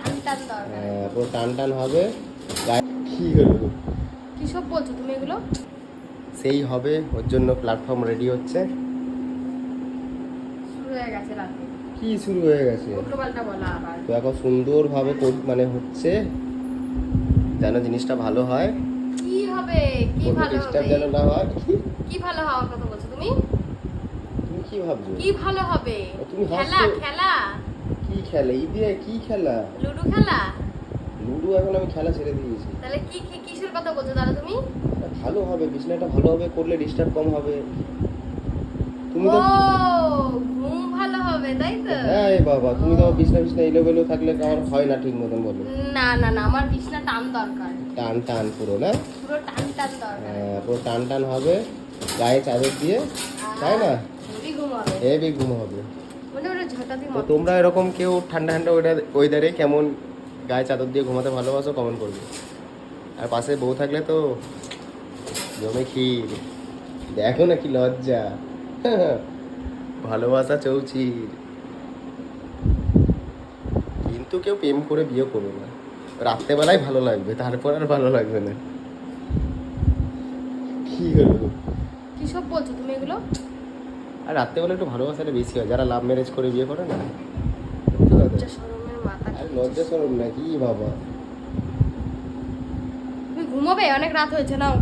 টান টান দরকার। হ্যাঁ পুরো টান টান হবে। কি হলো? কি সব বলছো তুমি এগুলো? সেই হবে, ওর জন্য প্ল্যাটফর্ম রেডি হচ্ছে। শুরু হয়ে গেছে রাতে। কি শুরু হয়ে গেছে? উল্টো পাল্টা বলা আবার। তো এখন সুন্দরভাবে মানে হচ্ছে, যেন জিনিসটা ভালো হয়, কি হবে? কি কোনো ভালো ডিস্টার্ব হবে? যেন না হয়। কি ভালো হওয়ার কথা বলছো তুমি? তুমি কি ভাবছো? কি ভালো হবে? তুমি খেলা হাসছো। খেলা কি খেলা? এই দিয়ে কি খেলা? লুডো খেলা। লুডো এখন আমি খেলা ছেড়ে দিয়েছি। তাহলে কি কি কিসের কথা বলছো তাহলে তুমি? ভালো হবে, বিছানাটা ভালো হবে, করলে ডিস্টার্ব কম হবে। তুমি ও তো ঘুম ভালো হবে তাই তো? হ্যাঁ এ বাবা, তুমি তো বিছনা বিছনা এলোমেলো থাকলে আমার হয় না ঠিক মতন, বলো। না না না, আমার বিছনা টান দরকার। টান টান পুরো না? পুরো টান টান দরকার। হ্যাঁ পুরো টান টান হবে, গায়ে চাদর দিয়ে, তাই না? হেভি ঘুম হবে। হেভি ঘুম হবে। মানে ওটা ঝটা দিয়ে তো তোমরা এরকম কেউ ঠান্ডা ঠান্ডা ওয়েদারে কেমন গায়ে চাদর দিয়ে ঘুমাতে ভালোবাসো কমেন্ট করবে। আর পাশে বউ থাকলে তো জমে ক্ষীর। দেখো না কি লজ্জা। ভালোবাসা চৌচির। কিন্তু কেউ প্রেম করে বিয়ে করবে না, রাত্রেবেলায় ভালো লাগবে, তারপর আর ভালো লাগবে না। কি হলো? কি সব বলছো তুমি এগুলো? আর রাত্রেবেলা একটু ভালোবাসাটা বেশি হয়, যারা লাভ ম্যারেজ করে বিয়ে করে না। লজ্জা শরমের মাথা আর খেয়েছে। লজ্জা শরম না কি বাবা। তুমি ঘুমোবে, অনেক রাত হয়েছে নাও।